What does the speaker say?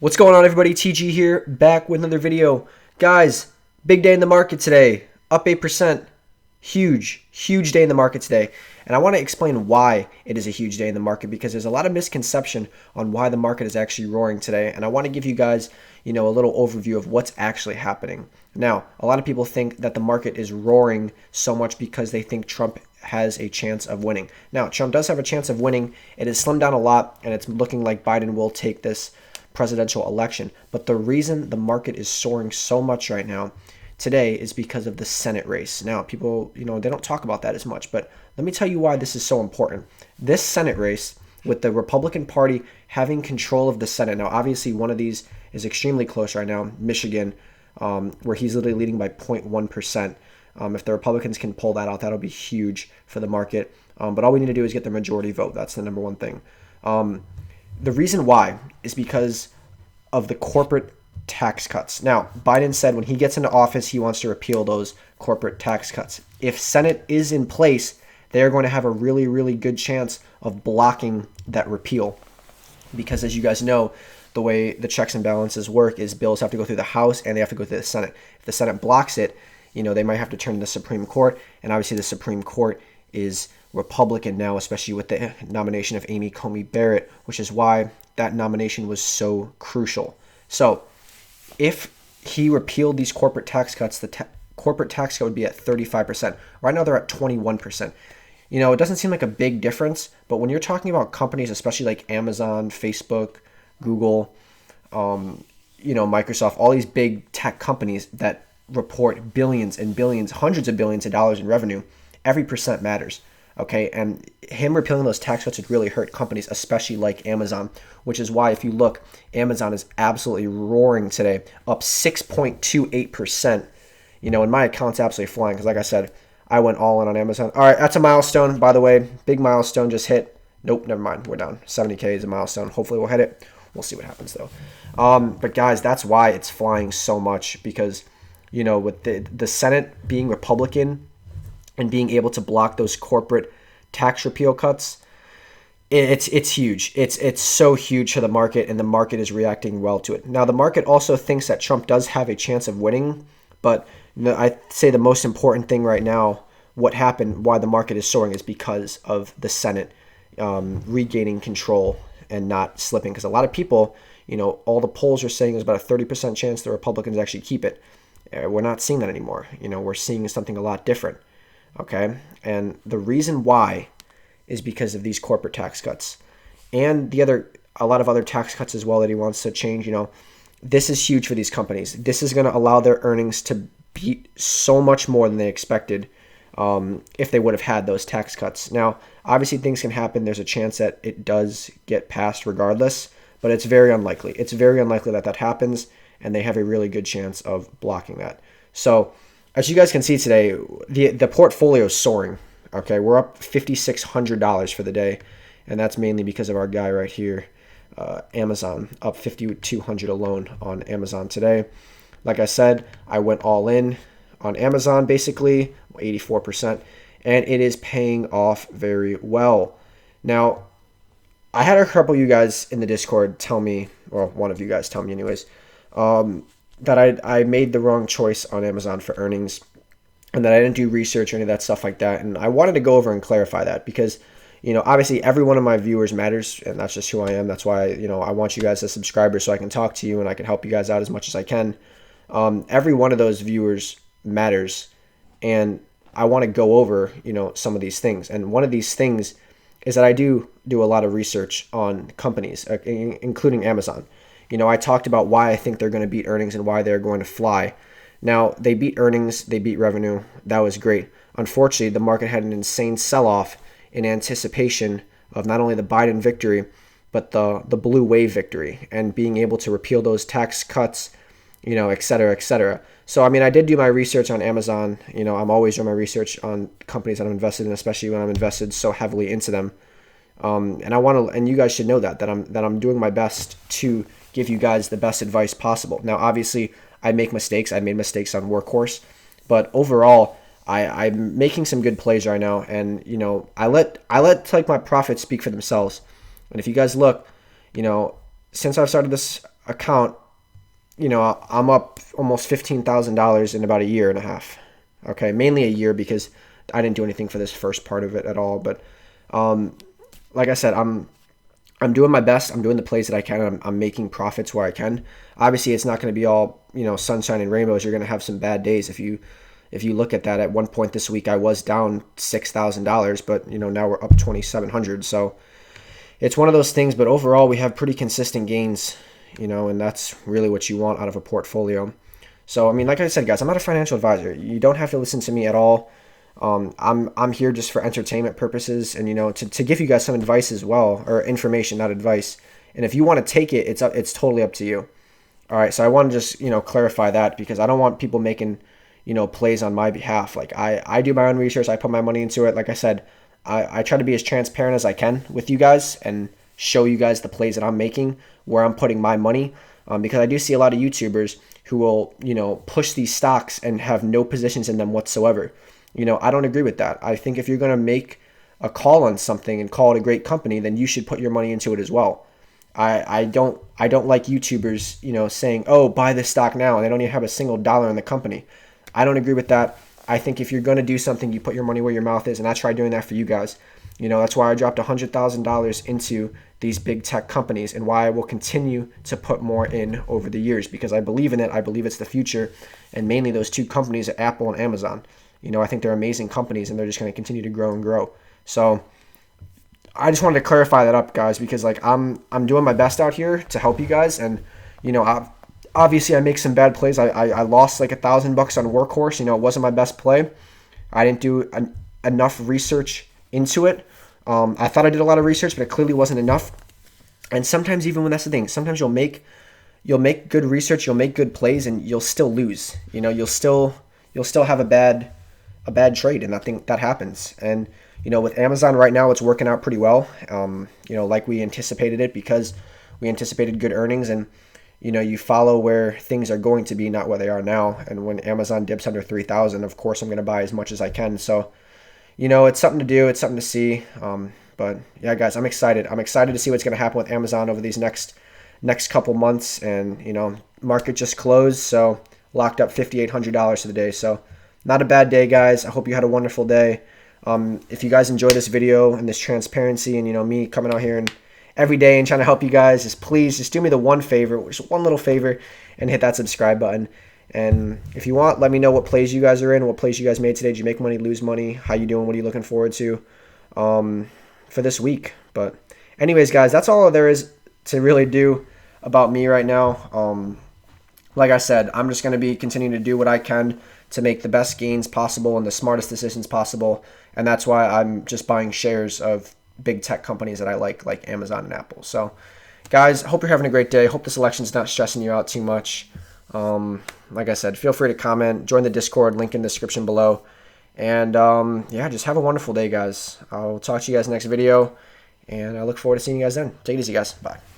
What's going on, everybody? TG here, back with another video. Guys, big day in the market today, up 8%. Huge day in the market today. And I want to explain why it is a huge day in the market, because there's a lot of misconception on why the market is actually roaring today. And I want to give you guys, a little overview of what's actually happening. Now, a lot of people think that the market is roaring so much because they think Trump has a chance of winning. Now, Trump does have a chance of winning. It has slimmed down a lot, and it's looking like Biden will take this presidential election. But the reason the market is soaring so much right now today is because of the Senate race. Now, people, they don't talk about that as much, but let me tell you why this is so important. This Senate race, with the Republican Party having control of the Senate. Now, obviously, one of these is extremely close right now, Michigan, where he's literally leading by 0.1%. If the Republicans can pull that out, that'll be huge for the market. But all we need to do is get the majority vote. That's the number one thing. The reason why is because of the corporate tax cuts. Now, Biden said when he gets into office, he wants to repeal those corporate tax cuts. If Senate is in place, they're going to have a really good chance of blocking that repeal. Because as you guys know, the way the checks and balances work is bills have to go through the House and they have to go through the Senate. If the Senate blocks it, they might have to turn to the Supreme Court. And obviously the Supreme Court is Republican now, especially with the nomination of Amy Coney Barrett, which is why that nomination was so crucial. So if he repealed these corporate tax cuts, the corporate tax cut would be at 35%. Right now they're at 21%. It doesn't seem like a big difference, but when you're talking about companies, especially like Amazon, Facebook, Google, Microsoft, all these big tech companies that report billions and billions, hundreds of billions of dollars in revenue, every percent matters. Okay, and him repealing those tax cuts would really hurt companies, especially like Amazon, which is why if you look, Amazon is absolutely roaring today, up 6.28%. And my account's absolutely flying because, like I said, I went all in on Amazon. All right, that's a milestone, by the way. Big milestone just hit. Nope, never mind. We're down. 70K is a milestone. Hopefully we'll hit it. We'll see what happens, though. But, guys, that's why it's flying so much because, with the Senate being Republican and being able to block those corporate tax repeal cuts, it's huge. It's so huge to the market, and the market is reacting well to it. Now, the market also thinks that Trump does have a chance of winning, but I'd say the most important thing right now, what happened, why the market is soaring, is because of the Senate regaining control and not slipping. Because a lot of people, all the polls are saying there's about a 30% chance the Republicans actually keep it. We're not seeing that anymore. We're seeing something a lot different. Okay, and the reason why is because of these corporate tax cuts and a lot of other tax cuts as well that he wants to change. This is huge for these companies. This is going to allow their earnings to beat so much more than they expected if they would have had those tax cuts. Now, obviously things can happen. There's a chance that it does get passed regardless, but it's very unlikely. It's very unlikely that happens, and they have a really good chance of blocking that. So, as you guys can see today, the portfolio is soaring. Okay, we're up $5,600 for the day, and that's mainly because of our guy right here, Amazon, up $5,200 alone on Amazon today. Like I said, I went all in on Amazon, basically 84%, and it is paying off very well. Now, I had a couple of you guys in the Discord tell me, or one of you guys tell me anyways, that I made the wrong choice on Amazon for earnings and that I didn't do research or any of that stuff like that. And I wanted to go over and clarify that because, obviously every one of my viewers matters, and that's just who I am. That's why, I want you guys as subscribers so I can talk to you and I can help you guys out as much as I can. Every one of those viewers matters, and I want to go over, some of these things. And one of these things is that I do a lot of research on companies, including Amazon. I talked about why I think they're going to beat earnings and why they're going to fly. Now, they beat earnings, they beat revenue. That was great. Unfortunately, the market had an insane sell-off in anticipation of not only the Biden victory, but the blue wave victory and being able to repeal those tax cuts, et cetera, et cetera. So, I did do my research on Amazon. I'm always doing my research on companies that I'm invested in, especially when I'm invested so heavily into them. And you guys should know that I'm doing my best to give you guys the best advice possible. Now, obviously, I make mistakes. I made mistakes on Workhorse, but overall, I'm making some good plays right now, and I let like my profits speak for themselves. And if you guys look, since I've started this account, I'm up almost $15,000 in about a year and a half. Okay, mainly a year because I didn't do anything for this first part of it at all. But like I said, I'm doing my best. I'm doing the plays that I can. I'm making profits where I can. Obviously, it's not going to be all sunshine and rainbows. You're going to have some bad days. If you look at that, at one point this week I was down $6,000, but now we're up 2,700. So it's one of those things. But overall, we have pretty consistent gains. And that's really what you want out of a portfolio. So I mean, like I said, guys, I'm not a financial advisor. You don't have to listen to me at all. I'm here just for entertainment purposes, and to give you guys some advice as well, or information, not advice. And if you want to take it, it's totally up to you. All right, so I want to just clarify that because I don't want people making plays on my behalf. Like I do my own research, I put my money into it. Like I said, I try to be as transparent as I can with you guys and show you guys the plays that I'm making, where I'm putting my money, because I do see a lot of YouTubers who will push these stocks and have no positions in them whatsoever. I don't agree with that. I think if you're going to make a call on something and call it a great company, then you should put your money into it as well. I don't like YouTubers, saying, "Oh, buy this stock now," and they don't even have a single dollar in the company. I don't agree with that. I think if you're going to do something, you put your money where your mouth is, and I try doing that for you guys. That's why I dropped $100,000 into these big tech companies, and why I will continue to put more in over the years, because I believe in it. I believe it's the future, and mainly those two companies, Apple and Amazon. I think they're amazing companies, and they're just going to continue to grow and grow. So I just wanted to clarify that up, guys, because I'm doing my best out here to help you guys, and obviously I make some bad plays. I lost like $1,000 on Workhorse. It wasn't my best play. I didn't do enough research into it. I thought I did a lot of research, but it clearly wasn't enough. And sometimes, even when that's the thing, sometimes you'll make good research, you'll make good plays, and you'll still lose. You'll still have a bad trade, and I think that happens. And with Amazon right now, it's working out pretty well. Like we anticipated it, because we anticipated good earnings, and you follow where things are going to be, not where they are now. And when Amazon dips under 3,000, of course I'm going to buy as much as I can. So it's something to do, it's something to see. But yeah, guys, I'm excited. I'm excited to see what's going to happen with Amazon over these next couple months. And market just closed, so locked up $5,800 for the day. So not a bad day, guys. I hope you had a wonderful day. If you guys enjoy this video and this transparency, and me coming out here and every day and trying to help you guys, please do me the one favor, just one little favor, and hit that subscribe button. And if you want, let me know what plays you guys are in, what plays you guys made today. Did you make money, lose money? How you doing? What are you looking forward to for this week? But anyways, guys, that's all there is to really do about me right now. Like I said, I'm just going to be continuing to do what I can to make the best gains possible and the smartest decisions possible. And that's why I'm just buying shares of big tech companies that I like Amazon and Apple. So, guys, hope you're having a great day. Hope this election's not stressing you out too much. Like I said, feel free to comment, join the Discord, link in the description below. And yeah, just have a wonderful day, guys. I'll talk to you guys next video, and I look forward to seeing you guys then. Take it easy, guys. Bye.